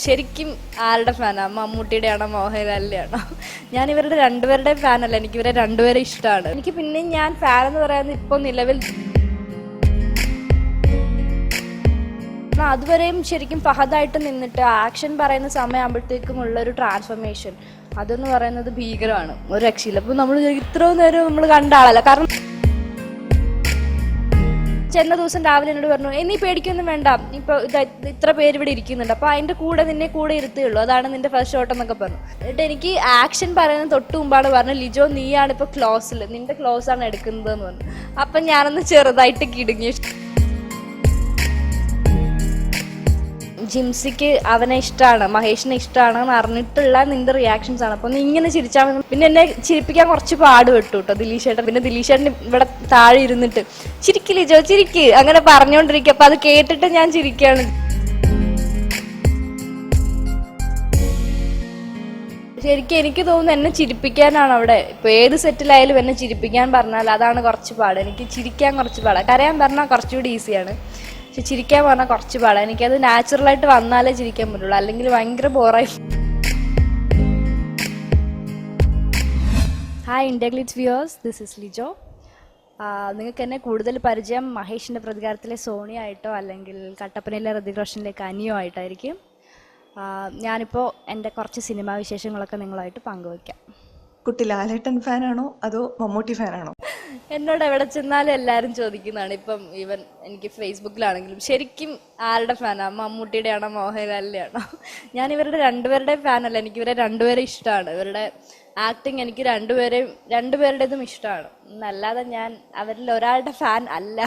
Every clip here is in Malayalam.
ശരിക്കും ആരുടെ ഫാനാണ്? മമ്മൂട്ടിയുടെ ആണോ മോഹൻലാലിൻ്റെ ആണോ? ഞാൻ ഇവരുടെ രണ്ടുപേരുടെയും ഫാനല്ല, എനിക്ക് ഇവരെ രണ്ടുപേരെ ഇഷ്ടമാണ്. എനിക്ക് പിന്നെ ഞാൻ ഫാൻ എന്ന് പറയുന്നത് ഇപ്പോൾ നിലവിൽ അതുവരെയും ശരിക്കും ഫഹദായിട്ട് നിന്നിട്ട് ആക്ഷൻ പറയുന്ന സമയമാകുമ്പോഴത്തേക്കും ഉള്ളൊരു ട്രാൻസ്ഫർമേഷൻ അതെന്ന് പറയുന്നത് ഭീകരമാണ്, ഒരു രക്ഷയില്ല. അപ്പോൾ നമ്മൾ ഇത്രയും നേരം നമ്മൾ കണ്ട ആളല്ല. കാരണം ചെന്ന ദിവസം രാവിലെ എന്നോട് പറഞ്ഞു, നീ പേടിക്കൊന്നും വേണ്ട, ഇപ്പോൾ ഇത്ര പേര് ഇവിടെ ഇരിക്കുന്നുണ്ട്, അപ്പോൾ അതിൻ്റെ കൂടെ നിന്നെ കൂടെ ഇരുത്തുകയുള്ളൂ, അതാണ് നിന്റെ ഫസ്റ്റ് ഷോട്ട് എന്നൊക്കെ പറഞ്ഞു. എന്നിട്ട് എനിക്ക് ആക്ഷൻ പറയുന്നത് തൊട്ട് മുമ്പാണ് പറഞ്ഞു, ലിജോ നീയാണ് ഇപ്പോൾ ക്ലോസിൽ, നിന്റെ ക്ലോസ് ആണ് എടുക്കുന്നതെന്ന് പറഞ്ഞു. അപ്പം ഞാനൊന്ന് ചെറുതായിട്ട് കിടുങ്ങി. ജിംസിക്ക് അവനെ ഇഷ്ടമാണ്, മഹേഷിനെ ഇഷ്ടമാണ് എന്ന് അറിഞ്ഞിട്ടുള്ള നിന്റെ റിയാക്ഷൻസ് ആണ്. അപ്പോൾ നീ ഇങ്ങനെ ചിരിച്ചാൽ മതി. പിന്നെ എന്നെ ചിരിപ്പിക്കാൻ കുറച്ച് പാടുപെട്ടു കേട്ടോ ദിലീഷേട്ടൻ. പിന്നെ ദിലീഷേട്ടൻ ഇവിടെ താഴെ ഇരുന്നിട്ട് ചിരിക്ക് ലിജോ ചിരിക്ക് അങ്ങനെ പറഞ്ഞുകൊണ്ടിരിക്കുക. അപ്പോൾ അത് കേട്ടിട്ട് ഞാൻ ചിരിക്കുകയാണ്. ശരിക്കും എനിക്ക് തോന്നുന്നു എന്നെ ചിരിപ്പിക്കാനാണ് അവിടെ. ഇപ്പോൾ ഏത് സെറ്റിലായാലും എന്നെ ചിരിപ്പിക്കാൻ പറഞ്ഞാൽ അതാണ് കുറച്ച് പാട്. എനിക്ക് ചിരിക്കാൻ കുറച്ച് പാടാണ്. കരയാൻ പറഞ്ഞാൽ കുറച്ചുകൂടി ഈസിയാണ്, പക്ഷെ ചിരിക്കാൻ പറഞ്ഞാൽ കുറച്ച് പാടാണ്. എനിക്കത് നാച്ചുറലായിട്ട് വന്നാലേ ചിരിക്കാൻ പറ്റുള്ളൂ, അല്ലെങ്കിൽ ഭയങ്കര ബോറായി. Hi India Glitz viewers, this is Lijo. നിങ്ങൾക്ക് എന്നെ കൂടുതൽ പരിചയം മഹേഷിൻ്റെ പ്രതികാരത്തിലെ സോണിയായിട്ടോ അല്ലെങ്കിൽ കട്ടപ്പനയിലെ ഋതിക് റോഷനിലേക്ക് അനിയോ ആയിട്ടായിരിക്കും. ഞാനിപ്പോൾ എൻ്റെ കുറച്ച് സിനിമാ വിശേഷങ്ങളൊക്കെ നിങ്ങളായിട്ട് പങ്കുവയ്ക്കാം. കുട്ടി ലാലേട്ടൻ ഫാനാണോ അതോ മമ്മൂട്ടി ഫാനാണോ? എന്നോട് എവിടെ ചെന്നാലും എല്ലാവരും ചോദിക്കുന്നതാണ്. ഇപ്പം ഈവൻ എനിക്ക് ഫേസ്ബുക്കിലാണെങ്കിലും ശരിക്കും ആരുടെ ഫാനാണ്? മമ്മൂട്ടിയുടെ ആണോ മോഹൻലാലിൻ്റെ ആണോ? ഞാൻ ഇവരുടെ രണ്ടുപേരുടെയും ഫാനല്ല, എനിക്ക് ഇവരെ രണ്ടുപേരെ ഇഷ്ടമാണ്. ഇവരുടെ ആക്ടിങ് എനിക്ക് രണ്ടുപേരുടേതും ഇഷ്ടമാണ്. അല്ലാതെ ഞാൻ അവരിൽ ഒരാളുടെ ഫാൻ അല്ല.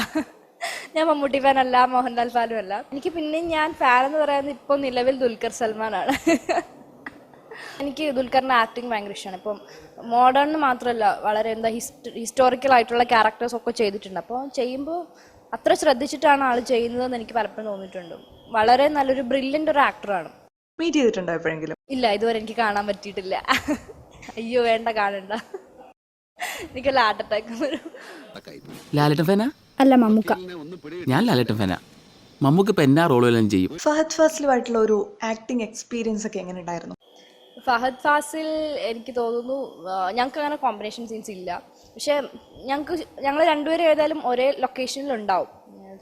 ഞാൻ മമ്മൂട്ടി ഫാൻ അല്ല, മോഹൻലാൽ ഫാനും അല്ല. എനിക്ക് പിന്നെ ഞാൻ ഫാൻ എന്ന് പറയുന്നത് ഇപ്പോൾ നിലവിൽ ദുൽഖർ സൽമാനാണ്. എനിക്ക് ദുൽഖറിൻ്റെ ആക്ടിങ് ഭയങ്കര ഇഷ്ടമാണ്. ഇപ്പം മോഡേൺ മാത്രമല്ല, വളരെ ഹിസ്റ്റോറിക്കൽ ആയിട്ടുള്ള ക്യാരക്ടേഴ്സൊക്കെ ചെയ്തിട്ടുണ്ട്. അപ്പോൾ ചെയ്യുമ്പോൾ അത്ര ശ്രദ്ധിച്ചിട്ടാണ് ആൾ ചെയ്യുന്നതെന്ന് എനിക്ക് പലപ്പോഴും തോന്നിയിട്ടുണ്ട്. വളരെ നല്ലൊരു ബ്രില്യൻ്റ് ഒരു ആക്ടറാണ്. മീറ്റ് ചെയ്തിട്ടുണ്ടോ എപ്പോഴെങ്കിലും? ഇല്ല, ഇതുവരെ എനിക്ക് കാണാൻ പറ്റിയിട്ടില്ല. അയ്യോ വേണ്ട, കാണണ്ട, എനിക്ക് ഹാർട്ട് അറ്റാക്ക് വരും. ലാലേട്ടൻ ഫാനാ? അല്ല, മമ്മൂക്ക. ഞാൻ ലാലേട്ടൻ ഫാനാ. മമ്മൂക്ക് ഇപ്പം എന്നാ റോളുകളും ചെയ്യും. ഫഹദ് ഫാസിലുമായിട്ടുള്ള ഒരു ആക്ടിങ് എക്സ്പീരിയൻസ് ഒക്കെ എങ്ങനെ ഉണ്ടായിരുന്നു? ഫഹദ് ഫാസിൽ എനിക്ക് തോന്നുന്നു ഞങ്ങൾക്ക് അങ്ങനെ കോമ്പിനേഷൻ സീൻസ് ഇല്ല, പക്ഷേ ഞങ്ങൾ രണ്ടുപേരും ഏതായാലും ഒരേ ലൊക്കേഷനിലുണ്ടാവും.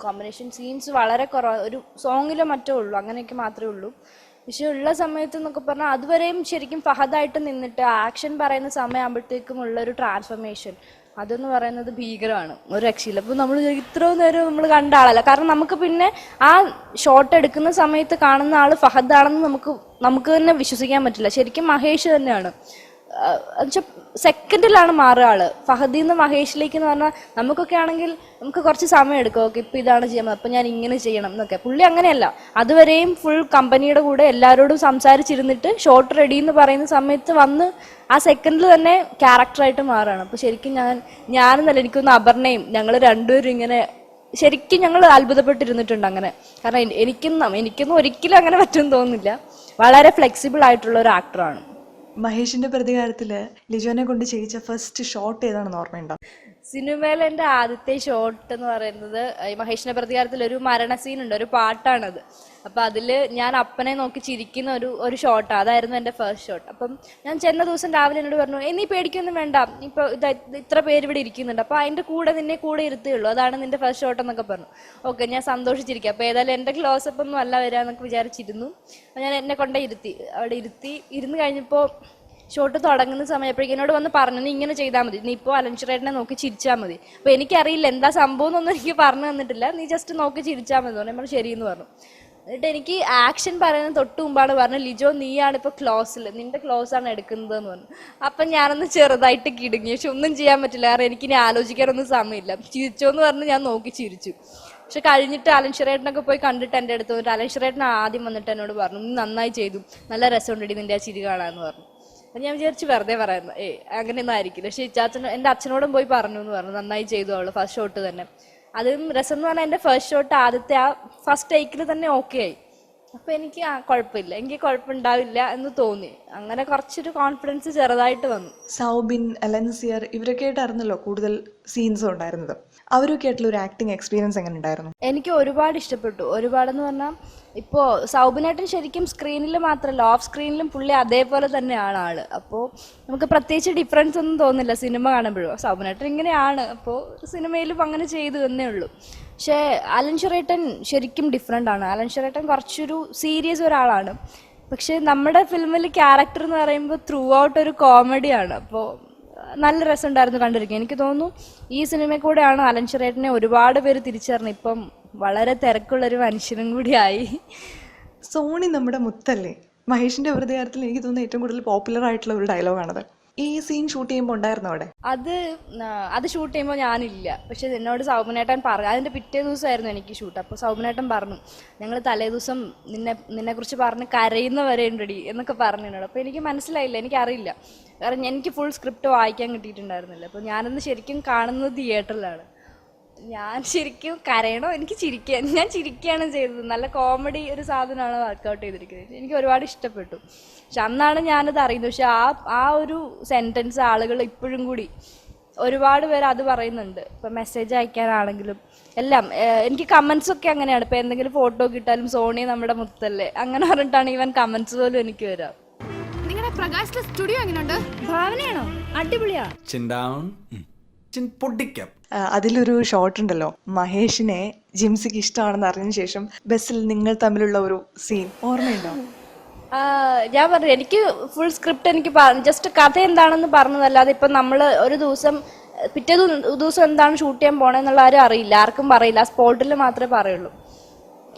കോമ്പിനേഷൻ സീൻസ് വളരെ കുറവ്, ഒരു സോങ്ങിലോ മറ്റോ ഉള്ളൂ, അങ്ങനെയൊക്കെ മാത്രമേ ഉള്ളൂ. പക്ഷെ ഉള്ള സമയത്ത് എന്നൊക്കെ പറഞ്ഞാൽ അതുവരെയും ശരിക്കും ഫഹദായിട്ട് നിന്നിട്ട് ആക്ഷൻ പറയുന്ന സമയമാകുമ്പോഴത്തേക്കും ഉള്ളൊരു ട്രാൻസ്ഫർമേഷൻ അതെന്ന് പറയുന്നത് ഭീകരമാണ്, ഒരു രക്ഷയില്ല. അപ്പോൾ നമ്മൾ ഇത്രയും നേരം നമ്മൾ കണ്ട ആളല്ല. കാരണം നമുക്ക് പിന്നെ ആ ഷോട്ട് എടുക്കുന്ന സമയത്ത് കാണുന്ന ആൾ ഫഹദാണെന്ന് നമുക്ക് തന്നെ വിശ്വസിക്കാൻ പറ്റില്ല. ശരിക്കും മഹേഷ് തന്നെയാണ്. എന്നുവെച്ചാൽ സെക്കൻഡിലാണ് മാറുക ആള്. ഫഹദിൽ നിന്ന് മഹേഷിലേക്ക് എന്ന് പറഞ്ഞാൽ നമുക്കൊക്കെ ആണെങ്കിൽ നമുക്ക് കുറച്ച് സമയം എടുക്കും. ഓക്കെ, ഇപ്പം ഇതാണ് ചെയ്യുന്നത്, അപ്പം ഞാൻ ഇങ്ങനെ ചെയ്യണം എന്നൊക്കെ. പുള്ളി അങ്ങനെയല്ല, അതുവരെയും ഫുൾ കമ്പനിയുടെ കൂടെ എല്ലാവരോടും സംസാരിച്ചിരുന്നിട്ട് ഷോട്ട് റെഡി എന്ന് പറയുന്ന സമയത്ത് വന്ന് ആ സെക്കൻഡിൽ തന്നെ ക്യാരക്ടറായിട്ട് മാറുകയാണ്. അപ്പോൾ ശരിക്കും ഞാനെന്നല്ല, എനിക്കൊന്ന് അപർണയും ഞങ്ങൾ രണ്ടുപേരും ഇങ്ങനെ ശരിക്കും ഞങ്ങൾ അത്ഭുതപ്പെട്ടിരുന്നിട്ടുണ്ട് അങ്ങനെ. കാരണം എനിക്കൊന്നും ഒരിക്കലും അങ്ങനെ പറ്റുമെന്ന് തോന്നുന്നില്ല. വളരെ ഫ്ലെക്സിബിൾ ആയിട്ടുള്ള ഒരു ആക്ടറാണ്. മഹേഷിന്റെ പ്രതികാരത്തില് ലിജോനെ കൊണ്ട് ചെയ്യിച്ച ഫസ്റ്റ് ഷോട്ട് ഏതാണെന്ന് ഓർമ്മയുണ്ടോ? സിനിമയിലെ എൻ്റെ ആദ്യത്തെ ഷോട്ട് എന്ന് പറയുന്നത് ഈ മഹേഷിന്റെ പ്രതികാരത്തിൽ ഒരു മരണ സീനുണ്ട്, ഒരു പാട്ടാണത്. അപ്പം അതിൽ ഞാൻ അപ്പനെ നോക്കി ചിരിക്കുന്ന ഒരു ഷോട്ടാണ്, അതായിരുന്നു എൻ്റെ ഫസ്റ്റ് ഷോട്ട്. അപ്പം ഞാൻ ചെന്ന ദിവസം രാവിലെ എന്നോട് പറഞ്ഞു, നീ പേടിക്കൊന്നും വേണ്ട, ഇപ്പോൾ ഇത്ര പേര് ഇവിടെ ഇരിക്കുന്നുണ്ട്, അപ്പോൾ അതിൻ്റെ കൂടെ നിന്നെ കൂടെ ഇരുത്തുകയുള്ളൂ, അതാണ് നിന്റെ ഫസ്റ്റ് ഷോട്ട് എന്നൊക്കെ പറഞ്ഞു. ഓക്കെ, ഞാൻ സന്തോഷിച്ചിരിക്കുക. അപ്പോൾ ഏതായാലും എൻ്റെ ക്ലോസപ്പ് ഒന്നും അല്ല വരാമെന്നൊക്കെ വിചാരിച്ചിരുന്നു. ഞാൻ എന്നെ കൊണ്ടേ അവിടെ ഇരുന്ന് കഴിഞ്ഞപ്പോൾ ഷോട്ട് തുടങ്ങുന്ന സമയപ്പോഴേക്കും എന്നോട് വന്ന് പറഞ്ഞു, നീ ഇങ്ങനെ ചെയ്താൽ മതി, നീ ഇപ്പോൾ അലൻഷറേട്ടനെ നോക്കി ചിരിച്ചാൽ മതി. അപ്പോൾ എനിക്കറിയില്ല എന്താ സംഭവം എന്നൊന്നും എനിക്ക് പറഞ്ഞു തന്നിട്ടില്ല, നീ ജസ്റ്റ് നോക്കി ചിരിച്ചാൽ മതി പറഞ്ഞു. നമ്മൾ ശരിയെന്ന് പറഞ്ഞു. എന്നിട്ട് എനിക്ക് ആക്ഷൻ പറയുന്നത് തൊട്ട് മുമ്പാണ് പറഞ്ഞു, ലിജോ നീയാണ് ഇപ്പോൾ ക്ലോസിൽ, നിന്റെ ക്ലോസ് ആണ് എടുക്കുന്നതെന്ന് പറഞ്ഞു. അപ്പം ഞാനൊന്ന് ചെറുതായിട്ട് കിടുങ്ങി, പക്ഷെ ഒന്നും ചെയ്യാൻ പറ്റില്ല, കാരണം എനിക്കിനി ആലോചിക്കാനൊന്നും സമയമില്ല. ചിരിച്ചോന്ന് പറഞ്ഞ് ഞാൻ നോക്കി ചിരിച്ചു. പക്ഷെ കഴിഞ്ഞിട്ട് അലൻഷറേട്ടനൊക്കെ പോയി കണ്ടിട്ട് എൻ്റെ അടുത്ത് വന്നിട്ട് അലൻഷറേട്ടൻ ആദ്യം വന്നിട്ട് എന്നോട് പറഞ്ഞു, നീ നന്നായി ചെയ്തു, നല്ല രസമുണ്ടടി നിൻ്റെ ആ ചിരി കാണാമെന്ന് പറഞ്ഞു. അപ്പം ഞാൻ വിചാരിച്ച് വെറുതെ പറയുന്നത്, അങ്ങനെയൊന്നും ആയിരിക്കില്ല. പക്ഷേ എൻ്റെ അച്ഛനോടും പോയി പറഞ്ഞു എന്ന് പറഞ്ഞു, നന്നായി ചെയ്തു അവള് ഫസ്റ്റ് ഷോട്ട് തന്നെ. അതും രസം എന്ന് പറഞ്ഞാൽ എൻ്റെ ഫസ്റ്റ് ഷോട്ട് ആദ്യത്തെ ആ ഫസ്റ്റ് ടേക്കിൽ തന്നെ ഓക്കെ ആയി. അപ്പോൾ എനിക്ക് കുഴപ്പമില്ല, എനിക്ക് കുഴപ്പമുണ്ടാവില്ല എന്ന് തോന്നി. അങ്ങനെ കുറച്ചൊരു കോൺഫിഡൻസ് ചെറുതായിട്ട് വന്നു. സൗബിൻ, അലൻസിയർ ഇവരൊക്കെ ആയിട്ടായിരുന്നല്ലോ കൂടുതൽ സീൻസും ഉണ്ടായിരുന്നത്. അവരൊക്കെ ആയിട്ടുള്ള ഒരു ആക്ടിങ് എക്സ്പീരിയൻസ് എങ്ങനെ ഉണ്ടായിരുന്നു? എനിക്ക് ഒരുപാട് ഇഷ്ടപ്പെട്ടു. ഒരുപാടെന്ന് പറഞ്ഞാൽ ഇപ്പോൾ സൗബിനേട്ടൻ ശരിക്കും സ്ക്രീനിൽ മാത്രമല്ല ഓഫ് സ്ക്രീനിലും പുള്ളി അതേപോലെ തന്നെയാണ് ആള്. അപ്പോൾ നമുക്ക് പ്രത്യേകിച്ച് ഡിഫറൻസ് ഒന്നും തോന്നില്ല സിനിമ കാണുമ്പോഴും. സൗബിനേട്ടൻ ഇങ്ങനെയാണ്, അപ്പോൾ സിനിമയിലും അങ്ങനെ ചെയ്തു എന്നേ ഉള്ളൂ. പക്ഷേ അലൻ ഷെറേട്ടൻ ശരിക്കും ഡിഫറെൻ്റ് ആണ്. അലൻ ഷെറേട്ടൻ കുറച്ചൊരു സീരിയസ് ഒരാളാണ്. പക്ഷേ നമ്മുടെ ഫിലിമിൽ ക്യാരക്ടർ എന്ന് പറയുമ്പോൾ ത്രൂ ഔട്ട് ഒരു കോമഡിയാണ്. അപ്പോൾ നല്ല രസമുണ്ടായിരുന്നു കണ്ടിരിക്കുക. എനിക്ക് തോന്നുന്നു ഈ സിനിമയിൽ കൂടെയാണ് അലൻ ഷെറേട്ടനെ ഒരുപാട് പേര് തിരിച്ചറിഞ്ഞത്. ഇപ്പം വളരെ തിരക്കുള്ളൊരു മനുഷ്യനും കൂടിയായി. സോണി നമ്മുടെ മുത്തല്ലേ? മഹേഷിന്റെ പ്രതികാരത്തിൽ എനിക്ക് തോന്നുന്നു ഏറ്റവും കൂടുതൽ പോപ്പുലർ ആയിട്ടുള്ള ഒരു ഡയലോഗാണത്. ഈ സീൻ ഷൂട്ട് ചെയ്യുമ്പോൾ ഉണ്ടായിരുന്നു അവിടെ? അത് ഷൂട്ട് ചെയ്യുമ്പോൾ ഞാനില്ല. പക്ഷെ എന്നോട് സൗബിനേട്ടൻ പറഞ്ഞു, അതിൻ്റെ പിറ്റേ ദിവസമായിരുന്നു എനിക്ക് ഷൂട്ട്. അപ്പോൾ സൗബിനേട്ടൻ പറഞ്ഞു, ഞങ്ങൾ തലേ ദിവസം നിന്നെക്കുറിച്ച് പറഞ്ഞ് കരയുന്നവരെ ഉണ്ടടി എന്നൊക്കെ പറഞ്ഞു എന്നോട്. അപ്പോൾ എനിക്ക് മനസ്സിലായില്ല, എനിക്കറിയില്ല. കാരണം എനിക്ക് ഫുൾ സ്ക്രിപ്റ്റ് വായിക്കാൻ കിട്ടിയിട്ടുണ്ടായിരുന്നില്ല. അപ്പോൾ ഞാനന്ന് ശരിക്കും കാണുന്നത് തിയേറ്ററിലാണ്. ഞാൻ ശരിക്കും കരയണോ, എനിക്ക് ഞാൻ ചിരിക്കുകയാണ് ചെയ്തത്. നല്ല കോമഡി ഒരു സാധനമാണ് വർക്കൗട്ട് ചെയ്തിരിക്കുന്നത്. എനിക്ക് ഒരുപാട് ഇഷ്ടപ്പെട്ടു. പക്ഷെ അന്നാണ് ഞാനത് അറിയുന്നത്. പക്ഷെ ആ ഒരു സെൻറ്റൻസ് ആളുകൾ ഇപ്പോഴും കൂടി ഒരുപാട് പേര് അത് പറയുന്നുണ്ട്. ഇപ്പം മെസ്സേജ് അയക്കാനാണെങ്കിലും എല്ലാം. എനിക്ക് കമൻസൊക്കെ അങ്ങനെയാണ്. ഇപ്പം എന്തെങ്കിലും ഫോട്ടോ കിട്ടാലും സോണി നമ്മുടെ മുത്തല്ലേ അങ്ങനെ പറഞ്ഞിട്ടാണ് ഈവൻ കമൻസ് പോലും എനിക്ക് വരാം. നിങ്ങളുടെ പ്രകാശിലെ സ്റ്റുഡിയോ എങ്ങനെയുണ്ട്? ഭാവനയാണോ? അടിപൊളിയാ. അതിലൊരു ഷോട്ട് ഉണ്ടല്ലോ, മഹേഷിനെ ജിംസിക്ക് ഇഷ്ടമാണെന്ന് അറിഞ്ഞ ശേഷം ബസ്സിൽ നിങ്ങൾ തമ്മിലുള്ള ഒരു സീൻ ഓർമ്മയുണ്ടോ? ഞാൻ പറഞ്ഞു, എനിക്ക് ഫുൾ സ്ക്രിപ്റ്റ് എനിക്ക് ജസ്റ്റ് കഥ എന്താണെന്ന് പറഞ്ഞതല്ലാതെ ഇപ്പം നമ്മൾ ഒരു ദിവസം പിറ്റേ ദിവസം എന്താണ് ഷൂട്ട് ചെയ്യാൻ പോണെന്നുള്ള ആരും അറിയില്ല, ആർക്കും പറയില്ല. സ്പോട്ടിൽ മാത്രമേ പറയുള്ളൂ.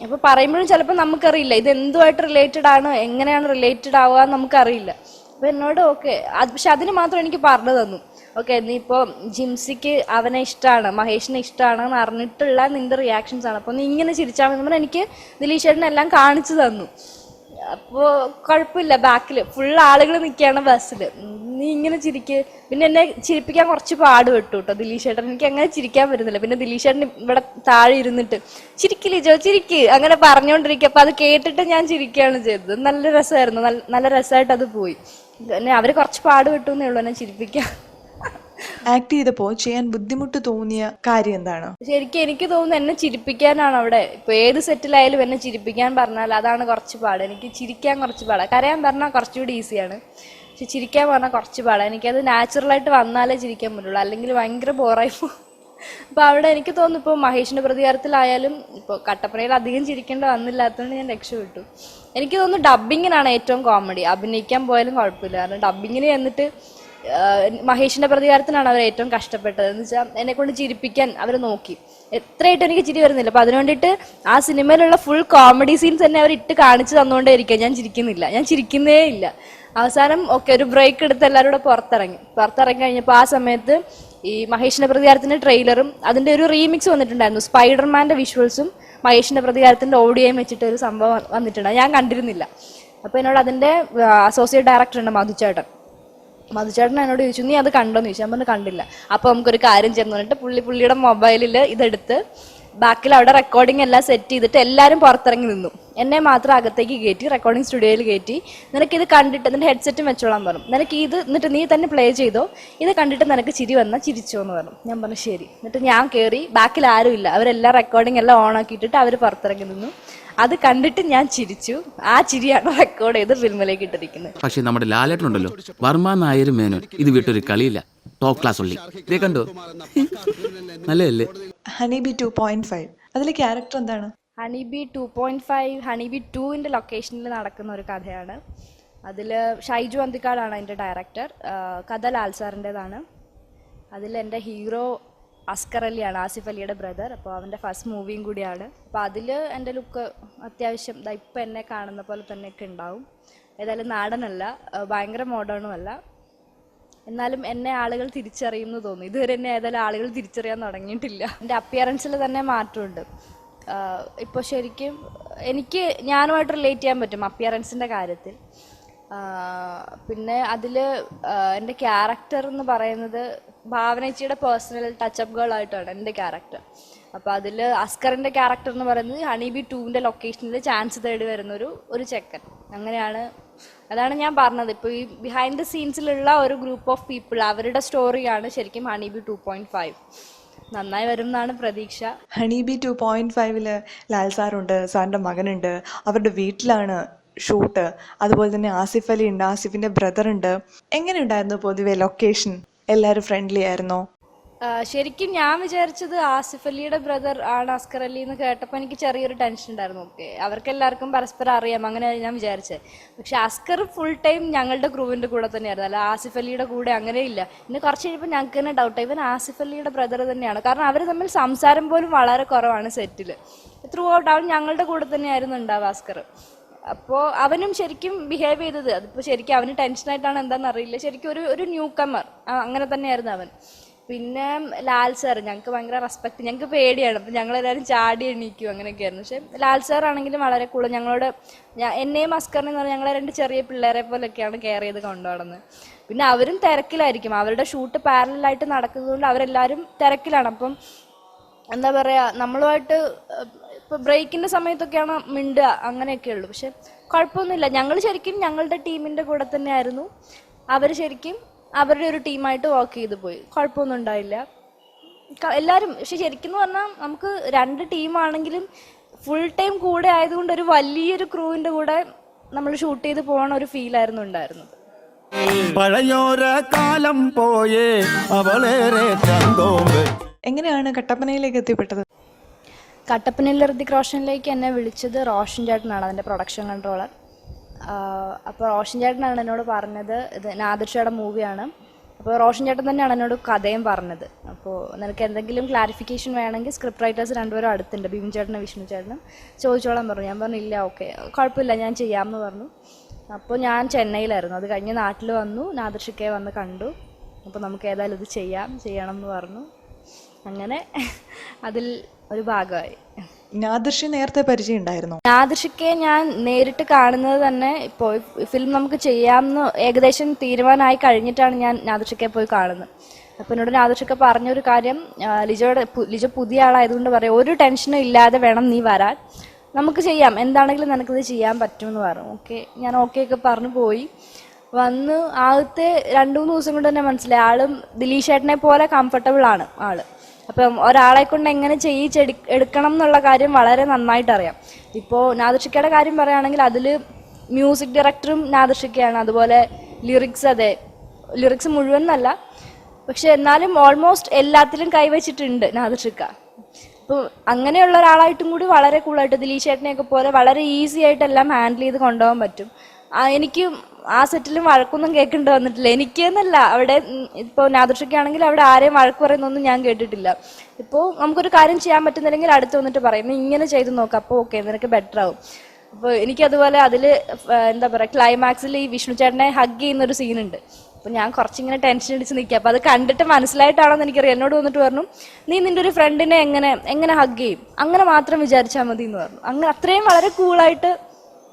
അപ്പോൾ പറയുമ്പോഴും ചിലപ്പോൾ നമുക്കറിയില്ല ഇത് എന്തുമായിട്ട് റിലേറ്റഡ് ആണ്, എങ്ങനെയാണ് റിലേറ്റഡ് ആവുക എന്ന് നമുക്കറിയില്ല. അപ്പോൾ എന്നോട് ഓക്കെ, പക്ഷെ അതിന് മാത്രം എനിക്ക് പറഞ്ഞു തന്നു, ഓക്കെ നീ ഇപ്പോൾ ജിംസിക്ക് അവനെ ഇഷ്ടമാണ്, മഹേഷിനെ ഇഷ്ടമാണ് എന്ന് അറിഞ്ഞിട്ടുള്ള നിൻ്റെ റിയാക്ഷൻസ് ആണ്. അപ്പോൾ നീ ഇങ്ങനെ ചിരിച്ചാൽ മതി പറഞ്ഞാൽ എനിക്ക് ദിലീഷ് ചേട്ടൻ എല്ലാം കാണിച്ചു തന്നു. അപ്പോൾ കുഴപ്പമില്ല, ബാക്കിൽ ഫുൾ ആളുകൾ നിൽക്കുകയാണ് ബസ്സിൽ, നീ ഇങ്ങനെ ചിരിക്ക്. പിന്നെ എന്നെ ചിരിപ്പിക്കാൻ കുറച്ച് പാട് പെട്ടു കേട്ടോ ദിലീഷ് ചേട്ടൻ. എനിക്ക് അങ്ങനെ ചിരിക്കാൻ പറ്റുന്നില്ല. പിന്നെ ദിലീഷ് ചേട്ടൻ ഇവിടെ താഴെ ഇരുന്നിട്ട് ചിരിക്കില്ല ചിരിക്ക് അങ്ങനെ പറഞ്ഞുകൊണ്ടിരിക്കുക. അപ്പോൾ അത് കേട്ടിട്ട് ഞാൻ ചിരിക്കുകയാണ് ചെയ്തത്. നല്ല രസമായിരുന്നു, നല്ല രസമായിട്ട് അത് പോയി. പിന്നെ അവർ കുറച്ച് പാട് പെട്ടു എന്നേ ഉള്ളൂ എന്നെ ചിരിപ്പിക്കാൻ. ആക്ട് ചെയ്തപ്പോൾ ചെയ്യാൻ ബുദ്ധിമുട്ട് തോന്നിയ കാര്യം എന്താണ്? ശരിക്കും എനിക്ക് തോന്നുന്നു എന്നെ ചിരിപ്പിക്കാനാണ് അവിടെ. ഇപ്പൊ ഏത് സെറ്റിലായാലും എന്നെ ചിരിപ്പിക്കാൻ പറഞ്ഞാൽ അതാണ് കുറച്ച് പാട്. എനിക്ക് ചിരിക്കാൻ കുറച്ച് പാടാണ്. കരയാൻ പറഞ്ഞാൽ കുറച്ചുകൂടി ഈസിയാണ്, പക്ഷെ ചിരിക്കാൻ പറഞ്ഞാൽ കുറച്ച് പാടാണ്. എനിക്കത് നാച്ചുറലായിട്ട് വന്നാലേ ചിരിക്കാൻ പറ്റുള്ളൂ, അല്ലെങ്കിൽ ഭയങ്കര ബോറായി പോകും. അപ്പോൾ അവിടെ എനിക്ക് തോന്നുന്നു ഇപ്പോൾ മഹേഷിൻ്റെ പ്രതികാരത്തിലായാലും ഇപ്പോൾ കട്ടപ്പനയിൽ അധികം ചിരിക്കേണ്ട വന്നില്ലാത്തതുകൊണ്ട് ഞാൻ രക്ഷപ്പെട്ടു. എനിക്ക് തോന്നുന്നു ഡബ്ബിങ്ങിനാണ് ഏറ്റവും കോമഡി. അഭിനയിക്കാൻ പോയാലും കുഴപ്പമില്ല, കാരണം ഡബ്ബിങ്ങിന് എന്നിട്ട് മഹേഷിൻ്റെ പ്രതികാരത്തിനാണ് അവർ ഏറ്റവും കഷ്ടപ്പെട്ടത്. എന്ന് വെച്ചാൽ എന്നെക്കൊണ്ട് ചിരിപ്പിക്കാൻ അവർ നോക്കി. എത്രയായിട്ട് എനിക്ക് ചിരി വരുന്നില്ല. അപ്പോൾ അതിന് വേണ്ടിയിട്ട് ആ സിനിമയിലുള്ള ഫുൾ കോമഡി സീൻസ് തന്നെ അവർ ഇട്ട് കാണിച്ചു തന്നുകൊണ്ടേ ഇരിക്കുക. ഞാൻ ചിരിക്കുന്നേ ഇല്ല. അവസാനം ഒക്കെ ഒരു ബ്രേക്ക് എടുത്ത് എല്ലാവരും കൂടെ പുറത്തിറങ്ങി കഴിഞ്ഞപ്പോൾ ആ സമയത്ത് ഈ മഹേഷിൻ്റെ പ്രതികാരത്തിൻ്റെ ട്രെയിലറും അതിൻ്റെ ഒരു റീമിക്സ് വന്നിട്ടുണ്ടായിരുന്നു. സ്പൈഡർമാൻ്റെ വിഷ്വൽസും മഹേഷിൻ്റെ പ്രതികാരത്തിൻ്റെ ഓഡിയോയും വെച്ചിട്ട് ഒരു സംഭവം വന്നിട്ടുണ്ട്. ഞാൻ കണ്ടിരുന്നില്ല. അപ്പോൾ എന്നോട് അതിൻ്റെ അസോസിയേറ്റ് ഡയറക്ടർ ഉണ്ട് മധുചേട്ടൻ എന്നോട് ചോദിച്ചു, നീ അത് കണ്ടോന്ന് ചോദിച്ചു. ഞാൻ പറഞ്ഞു കണ്ടില്ല. അപ്പോൾ നമുക്കൊരു കാര്യം ചെയ്യുന്നു പറഞ്ഞിട്ട് പുള്ളിയുടെ മൊബൈലിൽ ഇതെടുത്ത് ബാക്കിൽ അവിടെ റെക്കോർഡിംഗ് എല്ലാം സെറ്റ് ചെയ്തിട്ട് എല്ലാവരും പുറത്തിറങ്ങി നിന്നു. എന്നെ മാത്രം അകത്തേക്ക് കയറ്റി റെക്കോർഡിംഗ് സ്റ്റുഡിയോയിൽ കയറ്റി, നിനക്കിത് കണ്ടിട്ട് നിന്റെ ഹെഡ്സെറ്റും വെച്ചോളാൻ പറഞ്ഞു, നിനക്ക് ഇത് എന്നിട്ട് നീ തന്നെ പ്ലേ ചെയ്തോ, ഇത് കണ്ടിട്ട് നിനക്ക് ചിരി വന്നാൽ ചിരിച്ചോ എന്ന് പറഞ്ഞു. ഞാൻ പറഞ്ഞു ശരി. എന്നിട്ട് ഞാൻ കയറി, ബാക്കിൽ ആരുമില്ല, അവരെല്ലാം റെക്കോർഡിംഗ് എല്ലാം ഓൺ ആക്കിയിട്ടിട്ട് അവർ പുറത്തിറങ്ങി നിന്നു. അത് കണ്ടിട്ട് ഞാൻ ചിരിച്ചു. ആ ചിരിയാണ് റെക്കോർഡ് ചെയ്ത് ഫിലിമിലേക്ക് ഇട്ടിരിക്കുന്നത്. പക്ഷെ നമ്മുടെ ലാലേട്ടനുണ്ടല്ലോ, വർമ്മ നായരും മേനോൻ ഇത് വിട്ടൊരു കളിയില്ല. ടോപ്പ് ക്ലാസ് ഉള്ളി ഇതേ കണ്ടോ, നല്ലതല്ലേ? ഹണിബി 2.5 അതിലെ ക്യാരക്ടർ എന്താണ്? ഹണിബി 2.5 ഹണിബി 2ൻ്റെ ലൊക്കേഷനിൽ നടക്കുന്ന ഒരു കഥയാണ്. അതിൽ ഷൈജു അന്തിക്കാടാണ് അതിൻ്റെ ഡയറക്ടർ. കഥ ലാൽ സാറിൻ്റെതാണ്. അതിൽ എൻ്റെ ഹീറോ അസ്കർ അലിയാണ്, ആസിഫ് അലിയുടെ ബ്രദർ. അപ്പോൾ അവൻ്റെ ഫസ്റ്റ് മൂവിയും കൂടിയാണ്. അപ്പോൾ അതിൽ എൻ്റെ ലുക്ക് അത്യാവശ്യം ഇപ്പം എന്നെ കാണുന്ന പോലെ തന്നെയൊക്കെ ഉണ്ടാവും. ഏതായാലും നാടനല്ല, ഭയങ്കര മോഡേണും അല്ല, എന്നാലും എന്നെ ആളുകൾ തിരിച്ചറിയുമെന്ന് തോന്നുന്നു. ഇതുവരെ എന്നെ ഏതായാലും ആളുകൾ തിരിച്ചറിയാൻ തുടങ്ങിയിട്ടില്ല. എൻ്റെ അപ്പിയറൻസിൽ തന്നെ മാറ്റമുണ്ട്. ഇപ്പോൾ ശരിക്കും എനിക്ക് ഞാനുമായിട്ട് റിലേറ്റ് ചെയ്യാൻ പറ്റും അപ്പിയറൻസിൻ്റെ കാര്യത്തിൽ. പിന്നെ അതിൽ എൻ്റെ ക്യാരക്ടർ എന്ന് പറയുന്നത് ഭാവനേച്ചിയുടെ പേഴ്സണൽ ടച്ചപ്പ് ഗേൾ ആയിട്ടാണ് എൻ്റെ ക്യാരക്ടർ. അപ്പോൾ അതിൽ അസ്കറിൻ്റെ ക്യാരക്ടർ എന്ന് പറയുന്നത് ഹണിബി 2ൻ്റെ ലൊക്കേഷനിൽ ചാൻസ് തേടി വരുന്നൊരു ചെക്കൻ. അങ്ങനെയാണ്, അതാണ് ഞാൻ പറഞ്ഞത്. ഇപ്പോൾ ഈ ബിഹൈൻഡ് ദ സീൻസിലുള്ള ഒരു ഗ്രൂപ്പ് ഓഫ് പീപ്പിൾ, അവരുടെ സ്റ്റോറിയാണ് ശരിക്കും ഹണിബി 2.5. നന്നായി വരും എന്നാണ് പ്രതീക്ഷ. ഹണീബി 2.5 ലാൽ സാറുണ്ട്, സാറിൻ്റെ മകനുണ്ട്, അവരുടെ വീട്ടിലാണ് ഷൂട്ട്. അതുപോലെ തന്നെ ആസിഫ് അലി ഉണ്ട്, ആസിഫിൻ്റെ ബ്രദർ ഉണ്ട്. എങ്ങനെയുണ്ടായിരുന്നു പൊതുവെ ലൊക്കേഷൻ? എല്ലാവരും ഫ്രണ്ട്ലി ആയിരുന്നോ? ശരിക്കും ഞാൻ വിചാരിച്ചത് ആസിഫ് അലിയുടെ ബ്രദർ ആണ് അസ്കർ അലി എന്ന് കേട്ടപ്പോൾ എനിക്ക് ചെറിയൊരു ടെൻഷൻ ഉണ്ടായിരുന്നു. ഓക്കെ, അവർക്കെല്ലാവർക്കും പരസ്പരം അറിയാം, അങ്ങനെ ഞാൻ വിചാരിച്ചത്. പക്ഷെ അസ്കർ ഫുൾ ടൈം ഞങ്ങളുടെ ക്രൂവിൻ്റെ കൂടെ തന്നെയായിരുന്നു, അല്ല ആസിഫ് അലിയുടെ കൂടെ അങ്ങനെയില്ല. പിന്നെ കുറച്ച് കഴിയുമ്പോൾ ഞങ്ങൾക്ക് തന്നെ ഡൗട്ടായി ഇവൻ ആസിഫ് അലിയുടെ ബ്രദർ തന്നെയാണ്. കാരണം അവർ തമ്മിൽ സംസാരം പോലും വളരെ കുറവാണ് സെറ്റിൽ. ത്രൂ ഔട്ട് അവൻ ഞങ്ങളുടെ കൂടെ തന്നെയായിരുന്നു ഉണ്ടാവുക അസ്കർ. അപ്പോൾ അവനും ശരിക്കും ബിഹേവ് ചെയ്തത്, അതിപ്പോൾ ശരിക്കും അവന് ടെൻഷനായിട്ടാണ് എന്താണെന്ന് അറിയില്ല, ശരിക്കും ഒരു ന്യൂ കമ്മർ അങ്ങനെ തന്നെയായിരുന്നു അവൻ. പിന്നെ ലാൽ സാർ ഞങ്ങൾക്ക് ഭയങ്കര റെസ്പെക്ട്, ഞങ്ങൾക്ക് പേടിയാണ്. അപ്പം ഞങ്ങളെല്ലാവരും ചാടി എണീക്കും അങ്ങനെയൊക്കെയായിരുന്നു. പക്ഷേ ലാൽ സാർ ആണെങ്കിലും വളരെ കൂടുതൽ ഞങ്ങളോട്, എന്നെയും അസ്കറിനെന്ന് പറഞ്ഞാൽ ഞങ്ങളെ 2 ചെറിയ പിള്ളേരെ പോലെയൊക്കെയാണ് കെയർ ചെയ്ത് കൊണ്ടുപോകുന്നത്. പിന്നെ അവരും തിരക്കിലായിരിക്കും, അവരുടെ ഷൂട്ട് പാരലായിട്ട് നടക്കുന്നത് കൊണ്ട് അവരെല്ലാവരും തിരക്കിലാണ്. അപ്പം എന്താ പറയുക, നമ്മളുമായിട്ട് ഇപ്പോൾ ബ്രേക്കിൻ്റെ സമയത്തൊക്കെയാണ് മിണ്ടുക, അങ്ങനെയൊക്കെ ഉള്ളൂ. പക്ഷെ കുഴപ്പമൊന്നുമില്ല, ഞങ്ങൾ ശരിക്കും ഞങ്ങളുടെ ടീമിൻ്റെ കൂടെ തന്നെയായിരുന്നു, അവർ ശരിക്കും അവരുടെ ഒരു ടീമായിട്ട് വർക്ക് ചെയ്ത് പോയി, കുഴപ്പമൊന്നും ഉണ്ടായില്ല എല്ലാവരും. പക്ഷെ ശരിക്കും പറഞ്ഞാൽ നമുക്ക് 2 ടീമാണെങ്കിലും ഫുൾ ടൈം കൂടെ ആയതുകൊണ്ട് ഒരു വലിയൊരു ക്രൂവിൻ്റെ കൂടെ നമ്മൾ ഷൂട്ട് ചെയ്ത് പോകണ ഒരു ഫീലായിരുന്നു ഉണ്ടായിരുന്നത്. എങ്ങനെയാണ് കട്ടപ്പനയിലേക്ക് എത്തിപ്പെട്ടത്? കട്ടപ്പനയിൽ ഋതിക് റോഷനിലേക്ക് എന്നെ വിളിച്ചത് റോഷൻ ചേട്ടനാണ്, അതിൻ്റെ പ്രൊഡക്ഷൻ കൺട്രോളർ. അപ്പോൾ റോഷൻ ചേട്ടനാണ് എന്നോട് പറഞ്ഞത് ഇത് നാദിർഷയുടെ മൂവിയാണ്. അപ്പോൾ റോഷൻ ചേട്ടൻ തന്നെയാണ് എന്നോട് കഥയും പറഞ്ഞത്. അപ്പോൾ നിനക്ക് എന്തെങ്കിലും ക്ലാരിഫിക്കേഷൻ വേണമെങ്കിൽ സ്ക്രിപ്റ്റ് റൈറ്റേഴ്സ് 2 പേരും അടുത്തുണ്ട്, ബിബിൻ ചേട്ടനും വിഷ്ണു ചേട്ടനും, ചോദിച്ചോളാൻ പറഞ്ഞു. ഞാൻ പറഞ്ഞു ഇല്ല, ഓക്കെ കുഴപ്പമില്ല, ഞാൻ ചെയ്യാമെന്ന് പറഞ്ഞു. അപ്പോൾ ഞാൻ ചെന്നൈയിലായിരുന്നു, അത് കഴിഞ്ഞ് നാട്ടിൽ വന്നു, നാദിർഷയ്ക്ക് വന്ന് കണ്ടു. അപ്പോൾ നമുക്ക് ഏതായാലും ഇത് ചെയ്യണം എന്ന് പറഞ്ഞു. അങ്ങനെ അതിൽ ഒരു ഭാഗമായി. നാദിർഷ നേരത്തെ പരിചയം ഉണ്ടായിരുന്നോ? നാദിർഷയ്ക്ക് ഞാൻ നേരിട്ട് കാണുന്നത് തന്നെ ഇപ്പോൾ ഫിലിം നമുക്ക് ചെയ്യാമെന്ന് ഏകദേശം തീരുമാനമായി കഴിഞ്ഞിട്ടാണ് ഞാൻ നാദിർഷയ്ക്ക് പോയി കാണുന്നത്. അപ്പോൾ എന്നോട് നാദിർഷയ്ക്ക് പറഞ്ഞൊരു കാര്യം, ലിജോ പുതിയ ആളായതുകൊണ്ട് പറയാം, ഒരു ടെൻഷനും ഇല്ലാതെ വേണം നീ വരാൻ, നമുക്ക് ചെയ്യാം, എന്താണെങ്കിലും നിനക്കിത് ചെയ്യാൻ പറ്റുമെന്ന് പറഞ്ഞു. ഓക്കെ, ഞാൻ ഓക്കെ ഒക്കെ പറഞ്ഞു പോയി. വന്ന് ആദ്യത്തെ 2-3 ദിവസം കൊണ്ട് തന്നെ മനസ്സിലായി ആളും ദിലീഷ് ചേട്ടനെ പോലെ കംഫർട്ടബിൾ ആണ് ആള്. അപ്പം ഒരാളെ കൊണ്ട് എങ്ങനെ എടുക്കണം എന്നുള്ള കാര്യം വളരെ നന്നായിട്ട് അറിയാം. ഇപ്പോൾ നാദിർഷയ്ക്കയുടെ കാര്യം പറയുകയാണെങ്കിൽ അതിൽ മ്യൂസിക് ഡയറക്ടറും നാദിർഷയ്ക്കയാണ്, അതുപോലെ ലിറിക്സ് മുഴുവൻ എന്നല്ല, പക്ഷെ എന്നാലും ഓൾമോസ്റ്റ് എല്ലാത്തിലും കൈവച്ചിട്ടുണ്ട് നാദിർഷയ്ക്ക. അപ്പോൾ അങ്ങനെയുള്ള ഒരാളായിട്ടും കൂടി വളരെ കൂളായിട്ട് ദിലീഷ് ചേട്ടനെയൊക്കെ പോലെ വളരെ ഈസി ആയിട്ട് എല്ലാം ഹാൻഡിൽ ചെയ്ത് കൊണ്ടുപോകാൻ പറ്റും. എനിക്ക് ആ സെറ്റിലും വഴക്കൊന്നും കേൾക്കേണ്ടി വന്നിട്ടില്ല, എനിക്കെന്നല്ല, അവിടെ ഇപ്പോൾ നാദിർഷയ്ക്കാണെങ്കിൽ അവിടെ ആരെയും വഴക്ക് പറയുന്നൊന്നും ഞാൻ കേട്ടിട്ടില്ല. ഇപ്പോൾ നമുക്കൊരു കാര്യം ചെയ്യാൻ പറ്റുന്നില്ലെങ്കിൽ അടുത്ത് വന്നിട്ട് പറയും നീ ഇങ്ങനെ ചെയ്ത് നോക്കാം, അപ്പോൾ ഓക്കെ നിനക്ക് ബെറ്റർ ആവും. അപ്പോൾ എനിക്കതുപോലെ അതിൽ എന്താ പറയുക, ക്ലൈമാക്സിൽ ഈ വിഷ്ണു ചേട്ടനെ ഹഗ് ചെയ്യുന്നൊരു സീനുണ്ട്. അപ്പോൾ ഞാൻ കുറച്ചിങ്ങനെ ടെൻഷൻ അടിച്ച് നിൽക്കുക. അപ്പോൾ അത് കണ്ടിട്ട് മനസ്സിലായിട്ടാണോന്ന് എനിക്കറിയാം. എന്നോട് വന്നിട്ട് പറഞ്ഞു നീ നിൻ്റെ ഒരു ഫ്രണ്ടിനെ എങ്ങനെ ഹഗ് ചെയ്യും, അങ്ങനെ മാത്രം വിചാരിച്ചാൽ മതി എന്ന് പറഞ്ഞു. അങ്ങനെ അത്രയും വളരെ കൂളായിട്ട്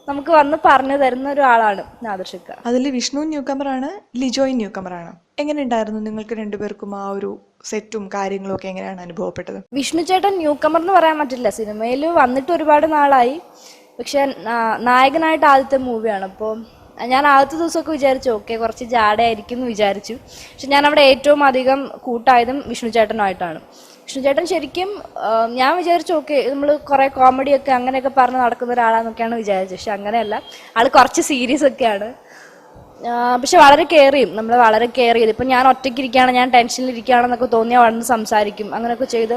നമുക്ക് വന്ന് പറഞ്ഞു തരുന്ന ഒരാളാണ് നാദിർഷയ്ക്ക. അതിൽ വിഷ്ണു ന്യൂ കമറാണ്, ലിജോയും ന്യൂ കമറാണ്. എങ്ങനെ ഉണ്ടായിരുന്നു നിങ്ങൾക്ക് 2 പേർക്കും ആ ഒരു സെറ്റും കാര്യങ്ങളും ഒക്കെ എങ്ങനെയാണ് അനുഭവപ്പെട്ടത്? വിഷ്ണു ചേട്ടൻ ന്യൂ കമർ എന്ന് പറയാൻ പറ്റില്ല, സിനിമയിൽ വന്നിട്ട് ഒരുപാട് നാളായി, പക്ഷെ നായകനായിട്ട് ആദ്യത്തെ മൂവിയാണ്. അപ്പോൾ ഞാൻ ആദ്യത്തെ ദിവസമൊക്കെ വിചാരിച്ചു ഓക്കെ കുറച്ച് ജാടയായിരിക്കും എന്ന് വിചാരിച്ചു. പക്ഷെ ഞാൻ അവിടെ ഏറ്റവും അധികം കൂട്ടായതും വിഷ്ണു ചേട്ടനുമായിട്ടാണ്. വിഷ്ണു ചേട്ടൻ ശരിക്കും ഞാൻ വിചാരിച്ചു ഓക്കെ നമ്മൾ കുറേ കോമഡിയൊക്കെ അങ്ങനെയൊക്കെ പറഞ്ഞ് നടക്കുന്ന ഒരാളാന്നൊക്കെയാണ് വിചാരിച്ചത്. പക്ഷെ അങ്ങനെയല്ല, ആൾ കുറച്ച് സീരിയസ് ഒക്കെയാണ്, പക്ഷെ വളരെ കെയർ ചെയ്യും, നമ്മൾ വളരെ കെയർ ചെയ്ത്. ഇപ്പം ഞാൻ ഒറ്റയ്ക്കിരിക്കുകയാണ്, ഞാൻ ടെൻഷനിലിരിക്കുകയാണെന്നൊക്കെ തോന്നിയാൽ വന്ന് സംസാരിക്കും, അങ്ങനെയൊക്കെ ചെയ്ത്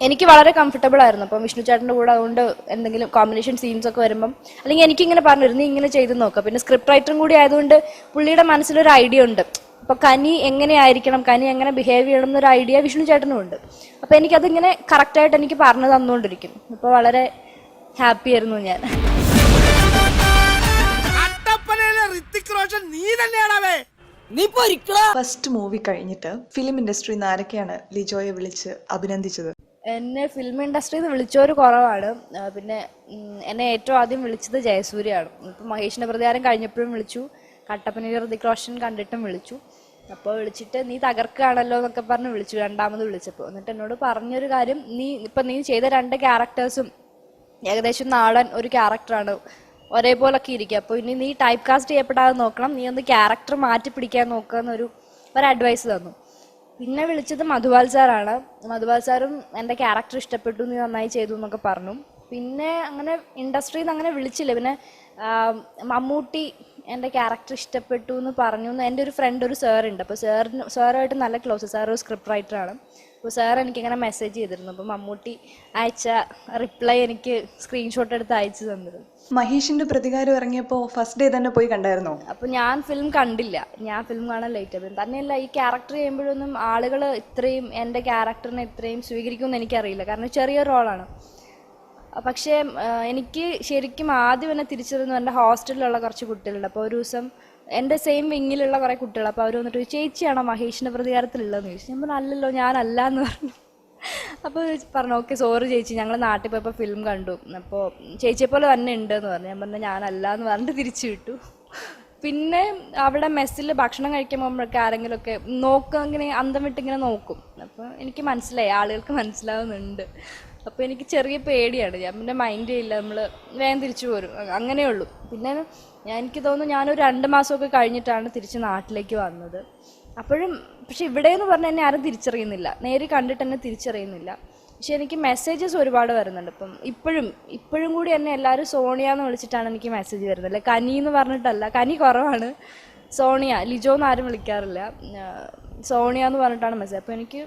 എനിക്ക് വളരെ കംഫർട്ടബിൾ ആയിരുന്നു. അപ്പം വിഷ്ണു ചേട്ടൻ്റെ കൂടെ അതുകൊണ്ട് എന്തെങ്കിലും കോമ്പിനേഷൻ സീൻസ് ഒക്കെ വരുമ്പം അല്ലെങ്കിൽ എനിക്കിങ്ങനെ പറഞ്ഞിരുന്നു നീ ഇങ്ങനെ ചെയ്ത് നോക്കാം. പിന്നെ സ്ക്രിപ്റ്റ് റൈറ്ററും കൂടി ആയതുകൊണ്ട് പുള്ളിയുടെ മനസ്സിലൊരു ഐഡിയ ഉണ്ട്. അപ്പോൾ കനി എങ്ങനെയായിരിക്കണം, കനി എങ്ങനെ ബിഹേവ് ചെയ്യണം എന്നൊരു ഐഡിയ വിഷ്ണു ചേട്ടനും ഉണ്ട്. അപ്പോൾ എനിക്കതിങ്ങനെ കറക്റ്റായിട്ട് എനിക്ക് പറഞ്ഞു തന്നുകൊണ്ടിരിക്കും. അപ്പോൾ വളരെ ഹാപ്പി ആയിരുന്നു ഞാൻ. ഫസ്റ്റ് മൂവി കഴിഞ്ഞിട്ട് ഫിലിം ഇൻഡസ്ട്രിയിൽ നിന്ന് ആരൊക്കെയാണ് ലിജോയെ വിളിച്ച് അഭിനന്ദിച്ചത്? എന്നെ ഫിലിം ഇൻഡസ്ട്രിയിൽ നിന്ന് വിളിച്ചവർ കുറവാണ്. പിന്നെ എന്നെ ഏറ്റവും ആദ്യം വിളിച്ചത് ജയസൂര്യയാണ്. ഇപ്പം മഹേഷിൻ്റെ പ്രതികാരം കഴിഞ്ഞപ്പോഴും വിളിച്ചു, കട്ടപ്പനയിൽ ഋതിക് റോഷൻ കണ്ടിട്ടും വിളിച്ചു. അപ്പോൾ വിളിച്ചിട്ട് നീ തകർക്കുകയാണല്ലോ എന്നൊക്കെ പറഞ്ഞ് വിളിച്ചു രണ്ടാമത് വിളിച്ചപ്പോൾ. എന്നിട്ട് എന്നോട് പറഞ്ഞൊരു കാര്യം, നീ ചെയ്ത 2 ക്യാരക്ടേഴ്സും ഏകദേശം നാടൻ ഒരു ക്യാരക്ടറാണ്, ഒരേപോലൊക്കെ ഇരിക്കുക. അപ്പോൾ ഇനി നീ ടൈപ്പ് കാസ്റ്റ് ചെയ്യപ്പെടാതെ നോക്കണം, നീ ഒന്ന് ക്യാരക്ടർ മാറ്റി പിടിക്കാൻ നോക്കുക എന്നൊരു അഡ്വൈസ് തന്നു. പിന്നെ വിളിച്ചത് മധുപാൽ സാറാണ്. മധുപാൽ സാറും എൻ്റെ ക്യാരക്ടർ ഇഷ്ടപ്പെട്ടു, നീ നന്നായി ചെയ്തു എന്നൊക്കെ പറഞ്ഞു. പിന്നെ അങ്ങനെ ഇൻഡസ്ട്രിയിൽ നിന്ന് അങ്ങനെ വിളിച്ചില്ല. പിന്നെ മമ്മൂട്ടി എൻ്റെ ക്യാരക്ടർ ഇഷ്ടപ്പെട്ടു എന്ന് പറഞ്ഞു എന്ന് എൻ്റെ ഒരു ഫ്രണ്ട് ഒരു സാറുണ്ട്. അപ്പോൾ സാറുമായിട്ട് നല്ല ക്ലോസ്. സാർ ഒരു സ്ക്രിപ്റ്റ് റൈറ്ററാണ്. അപ്പോൾ സാർ എനിക്കിങ്ങനെ മെസ്സേജ് ചെയ്തിരുന്നു. അപ്പോൾ മമ്മൂട്ടി അയച്ച റിപ്ലൈ എനിക്ക് സ്ക്രീൻഷോട്ട് എടുത്ത് അയച്ചു തന്നിരുന്നു. മഹേഷിന്റെ പ്രതികാരം ഇറങ്ങിയപ്പോൾ ഫസ്റ്റ് ഡേ തന്നെ പോയി കണ്ടായിരുന്നോ? അപ്പോൾ ഞാൻ ഫിലിം കണ്ടില്ല. ഞാൻ ഫിലിം കാണാൻ ലേറ്റ് ആയി. തന്നെയല്ല, ഈ ക്യാരക്ടർ ചെയ്യുമ്പോഴൊന്നും ആളുകൾ ഇത്രയും എൻ്റെ ക്യാരക്ടറിനെ ഇത്രയും സ്വീകരിക്കുമെന്ന് എനിക്കറിയില്ല. കാരണം ചെറിയൊരു റോളാണ്. പക്ഷേ എനിക്ക് ശരിക്കും ആദ്യം എന്നെ തിരിച്ചറിയുന്നു എൻ്റെ ഹോസ്റ്റലിലുള്ള കുറച്ച് കുട്ടികളുണ്ട്. അപ്പോൾ ഒരു ദിവസം എൻ്റെ സെയിം വിങ്ങിലുള്ള കുറേ കുട്ടികൾ. അപ്പോൾ അവർ വന്നിട്ട് ചേച്ചിയാണോ മഹേഷിൻ്റെ പ്രതികാരത്തിലുള്ളതെന്ന് ചോദിച്ചു. ഞാൻ പറഞ്ഞു അല്ലല്ലോ, ഞാനല്ല എന്ന് പറഞ്ഞു. അപ്പോൾ പറഞ്ഞു ഓക്കെ സോറി ചേച്ചി, ഞങ്ങൾ നാട്ടിൽ പോയപ്പോൾ ഫിലിം കണ്ടു, അപ്പോൾ ചേച്ചിയെ പോലെ തന്നെ ഉണ്ടെന്ന് പറഞ്ഞു. ഞാൻ പറഞ്ഞു ഞാനല്ല എന്ന് പറഞ്ഞിട്ട് തിരിച്ചു വിട്ടു. പിന്നെ അവിടെ മെസ്സിൽ ഭക്ഷണം കഴിക്കാൻ പോകുമ്പോഴൊക്കെ ആരെങ്കിലുമൊക്കെ നോക്കും, ഇങ്ങനെ അന്തം വിട്ടിങ്ങനെ നോക്കും. അപ്പോൾ എനിക്ക് മനസ്സിലായി, ആളുകൾക്ക് മനസ്സിലാവുന്നുണ്ട്. അപ്പോൾ എനിക്ക് ചെറിയ പേടിയാണ്. ഞാൻ പിന്നെ മൈൻഡ് ചെയ്യില്ല, നമ്മൾ വേഗം തിരിച്ചു പോരും, അങ്ങനെയുള്ളൂ. പിന്നെ എനിക്ക് തോന്നുന്നു ഞാനൊരു 2 മാസമൊക്കെ കഴിഞ്ഞിട്ടാണ് തിരിച്ച് നാട്ടിലേക്ക് വന്നത്. അപ്പോഴും പക്ഷെ ഇവിടെ എന്ന് പറഞ്ഞാൽ എന്നെ ആരും തിരിച്ചറിയുന്നില്ല, നേരിൽ കണ്ടിട്ട് എന്നെ തിരിച്ചറിയുന്നില്ല. പക്ഷെ എനിക്ക് മെസ്സേജസ് ഒരുപാട് വരുന്നുണ്ട്. ഇപ്പം ഇപ്പോഴും കൂടി എന്നെ എല്ലാവരും സോണിയ എന്ന് വിളിച്ചിട്ടാണ് എനിക്ക് മെസ്സേജ് വരുന്നത്. അല്ലെ കനി എന്ന് പറഞ്ഞിട്ടല്ല, കനി കുറവാണ്, സോണിയ, ലിജോ എന്ന് ആരും വിളിക്കാറില്ല, സോണിയ എന്ന് പറഞ്ഞിട്ടാണ് മെസ്സേജ്. അപ്പോൾ എനിക്ക്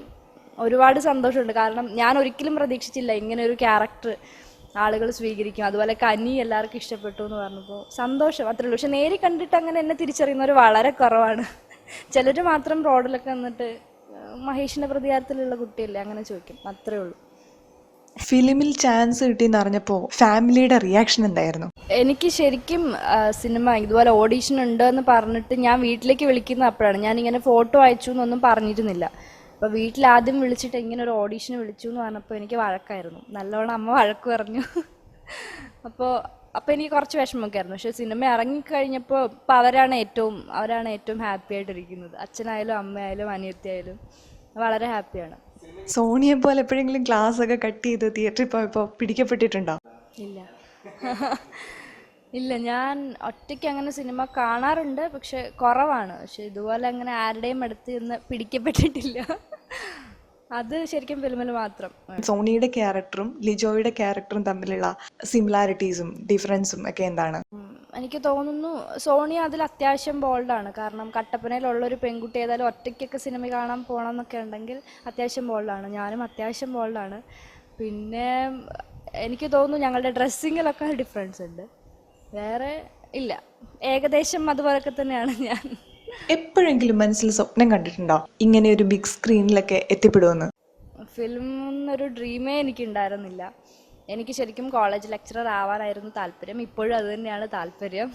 ഒരുപാട് സന്തോഷമുണ്ട്. കാരണം ഞാൻ ഒരിക്കലും പ്രതീക്ഷിച്ചില്ല ഇങ്ങനെ ഒരു ക്യാരക്ടർ ആളുകൾ സ്വീകരിക്കും. അതുപോലെ കനി എല്ലാവർക്കും ഇഷ്ടപ്പെട്ടു എന്ന് പറഞ്ഞപ്പോൾ സന്തോഷം, അത്രേ ഉള്ളൂ. പക്ഷെ നേരിൽ കണ്ടിട്ട് അങ്ങനെ എന്നെ തിരിച്ചറിയുന്നവർ വളരെ കുറവാണ്. ചിലർ മാത്രം റോഡിലൊക്കെ വന്നിട്ട് മഹേഷിൻ്റെ പ്രതികാരത്തിലുള്ള കുട്ടിയല്ലേ അങ്ങനെ ചോദിക്കും, അത്രേ ഉള്ളൂ. ഫിലിമിൽ ചാൻസ് കിട്ടിയെന്ന് അറിഞ്ഞപ്പോൾ ഫാമിലിയുടെ റിയാക്ഷൻ എന്തായിരുന്നു? എനിക്ക് ശരിക്കും സിനിമ ഇതുപോലെ ഓഡീഷൻ ഉണ്ട് എന്ന് പറഞ്ഞിട്ട് ഞാൻ വീട്ടിലേക്ക് വിളിക്കുന്ന അപ്പോഴാണ്. ഞാനിങ്ങനെ ഫോട്ടോ അയച്ചു എന്നൊന്നും പറഞ്ഞിരുന്നില്ല. അപ്പോൾ വീട്ടിൽ ആദ്യം വിളിച്ചിട്ട് ഇങ്ങനെ ഒരു ഓഡീഷന് വിളിച്ചു എന്ന് പറഞ്ഞപ്പോൾ എനിക്ക് വഴക്കായിരുന്നു, നല്ലോണം അമ്മ വഴക്ക് പറഞ്ഞു. അപ്പോൾ എനിക്ക് കുറച്ച് വിഷമമൊക്കെ ആയിരുന്നു. പക്ഷേ സിനിമ ഇറങ്ങിക്കഴിഞ്ഞപ്പോൾ ഇപ്പോൾ അവരാണ് ഏറ്റവും ഹാപ്പി ആയിട്ടിരിക്കുന്നത്. അച്ഛനായാലും അമ്മയായാലും അനിയത്തിയായാലും വളരെ ഹാപ്പിയാണ്. സോണിയെ പോലെ എപ്പോഴെങ്കിലും ക്ലാസ് ഒക്കെ കട്ട് ചെയ്ത് തിയേറ്ററിൽ പോയപ്പോൾ പിടിക്കപ്പെട്ടിട്ടുണ്ടോ? ഇല്ല, ഞാൻ ഒറ്റയ്ക്ക് അങ്ങനെ സിനിമ കാണാറുണ്ട്, പക്ഷെ കുറവാണ്. പക്ഷെ ഇതുപോലെ അങ്ങനെ ആരുടെയും അടുത്ത് നിന്ന് പിടിക്കപ്പെട്ടിട്ടില്ല. അത് ശരിക്കും ഫിലിമിൽ മാത്രം. സോണിയുടെ ക്യാരക്ടറും ലിജോയുടെ ക്യാരക്ടറും തമ്മിലുള്ള സിമിലാരിറ്റീസും ഡിഫറൻസും ഒക്കെ എന്താണ്? എനിക്ക് തോന്നുന്നു സോണിയ അതിൽ അത്യാവശ്യം ബോൾഡാണ്. കാരണം കട്ടപ്പനയിലുള്ളൊരു പെൺകുട്ടി ഏതായാലും ഒറ്റയ്ക്കൊക്കെ സിനിമ കാണാൻ പോകണം എന്നൊക്കെ ഉണ്ടെങ്കിൽ അത്യാവശ്യം ബോൾഡാണ്. ഞാനും അത്യാവശ്യം ബോൾഡാണ്. പിന്നെ എനിക്ക് തോന്നുന്നു ഞങ്ങളുടെ ഡ്രസ്സിങ്ങിലൊക്കെ ഡിഫറൻസ് ഉണ്ട്, വേറെ ഇല്ല. ഏകദേശം അതുപോലൊക്കെ തന്നെയാണ് ഞാൻ. എപ്പോഴെങ്കിലും മനസ്സിൽ സ്വപ്നം കണ്ടിട്ടുണ്ടോ ഇങ്ങനെ ഒരു ബിഗ് സ്ക്രീനിലൊക്കെ എത്തിപ്പെടുമെന്ന്? ഫിലിം എന്നൊരു ഡ്രീമേ എനിക്കുണ്ടായിരുന്നില്ല. എനിക്ക് ശരിക്കും കോളേജ് ലെക്ചറർ ആവാനായിരുന്നു താല്പര്യം. ഇപ്പോഴും അത് തന്നെയാണ് താല്പര്യം.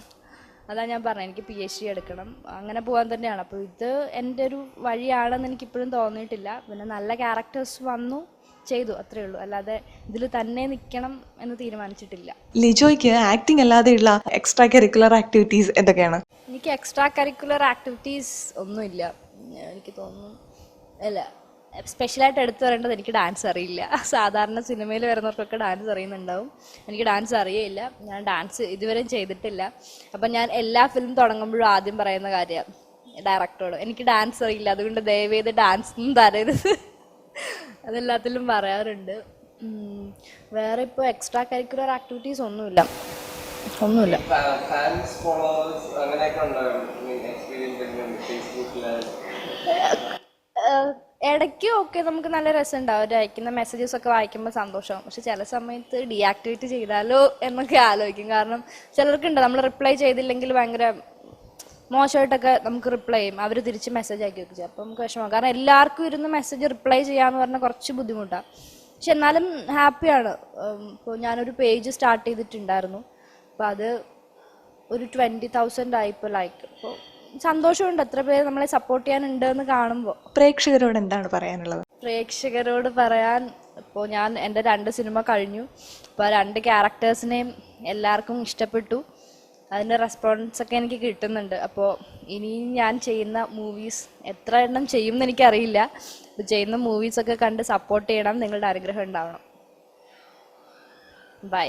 അതാണ് ഞാൻ പറഞ്ഞത്, എനിക്ക് PhD എടുക്കണം, അങ്ങനെ പോകാൻ തന്നെയാണ്. അപ്പോൾ ഇത് എൻ്റെ ഒരു വഴിയാണെന്ന് എനിക്കിപ്പോഴും തോന്നിയിട്ടില്ല. പിന്നെ നല്ല ക്യാരക്ടേഴ്സ് വന്നു ചെയ്തു, അത്രേ ഉള്ളൂ. അല്ലാതെ ഇതിൽ തന്നെ നിൽക്കണം എന്ന് തീരുമാനിച്ചിട്ടില്ല. ലിജോയ്ക്ക് ആക്ടിങ് അല്ലാതെയുള്ള എക്സ്ട്രാ കരിക്കുലർ ആക്ടിവിറ്റീസ് എന്തൊക്കെയാണ്? എനിക്ക് എക്സ്ട്രാ കരിക്കുലർ ആക്ടിവിറ്റീസ് ഒന്നുമില്ല. എനിക്ക് തോന്നുന്നു അല്ല, സ്പെഷ്യലായിട്ട് എടുത്തു പറയേണ്ടത് എനിക്ക് ഡാൻസ് അറിയില്ല. സാധാരണ സിനിമയിൽ വരുന്നവർക്കൊക്കെ ഡാൻസ് അറിയുന്നുണ്ടാവും, എനിക്ക് ഡാൻസ് അറിയില്ല. ഞാൻ ഡാൻസ് ഇതുവരെയും ചെയ്തിട്ടില്ല. അപ്പം ഞാൻ എല്ലാ ഫിലിം തുടങ്ങുമ്പോഴും ആദ്യം പറയുന്ന കാര്യം ഡയറക്ടറോട്, എനിക്ക് ഡാൻസ് അറിയില്ല, അതുകൊണ്ട് ദയവേത് ഡാൻസൊന്നും തരരുത്, അതെല്ലാത്തിലും പറയാറുണ്ട്. വേറെ ഇപ്പോൾ എക്സ്ട്രാ കരിക്കുലർ ആക്ടിവിറ്റീസ് ഒന്നുമില്ല. ഇടയ്ക്കും ഒക്കെ നമുക്ക് നല്ല രസമുണ്ടാവും, അവർ അയക്കുന്ന മെസ്സേജസ് ഒക്കെ വായിക്കുമ്പോൾ സന്തോഷമാവും. പക്ഷെ ചില സമയത്ത് ഡീആക്ടിവേറ്റ് ചെയ്താലോ എന്നൊക്കെ ആലോചിക്കും. കാരണം ചിലർക്കുണ്ട് നമ്മൾ റിപ്ലൈ ചെയ്തില്ലെങ്കിൽ ഭയങ്കര മോശമായിട്ടൊക്കെ നമുക്ക് റിപ്ലൈ ചെയ്യും, അവർ തിരിച്ച് മെസ്സേജ് ആക്കി വെക്കുക ചെയ്യും. അപ്പോൾ നമുക്ക് വിഷമം. കാരണം എല്ലാവർക്കും ഇരുന്ന് മെസ്സേജ് റിപ്ലൈ ചെയ്യാന്ന് പറഞ്ഞാൽ കുറച്ച് ബുദ്ധിമുട്ടാണ്. പക്ഷെ എന്നാലും ഹാപ്പിയാണ്. ഇപ്പോൾ ഞാനൊരു പേജ് സ്റ്റാർട്ട് ചെയ്തിട്ടുണ്ടായിരുന്നു, അപ്പോൾ അത് ഒരു 20,000 ആയിപ്പോൾ ലൈക്ക്. അപ്പോൾ സന്തോഷമുണ്ട്, എത്ര പേര് നമ്മളെ സപ്പോർട്ട് ചെയ്യാനുണ്ട് എന്ന് കാണുമ്പോൾ. പ്രേക്ഷകരോട് എന്താണ് പറയാനുള്ളത്? പ്രേക്ഷകരോട് പറയാൻ, ഇപ്പോൾ ഞാൻ എൻ്റെ 2 സിനിമ കഴിഞ്ഞു. അപ്പോൾ 2 ക്യാരക്ടേഴ്സിനെയും എല്ലാവർക്കും ഇഷ്ടപ്പെട്ടു, അതിൻ്റെ റെസ്പോൺസൊക്കെ എനിക്ക് കിട്ടുന്നുണ്ട്. അപ്പോൾ ഇനിയും ഞാൻ ചെയ്യുന്ന മൂവീസ് എത്ര എണ്ണം ചെയ്യും എന്ന് എനിക്കറിയില്ല. അപ്പോൾ ചെയ്യുന്ന മൂവീസൊക്കെ കണ്ട് സപ്പോർട്ട് ചെയ്യണം, നിങ്ങളുടെ അനുഗ്രഹം ഉണ്ടാവണം. ബൈ.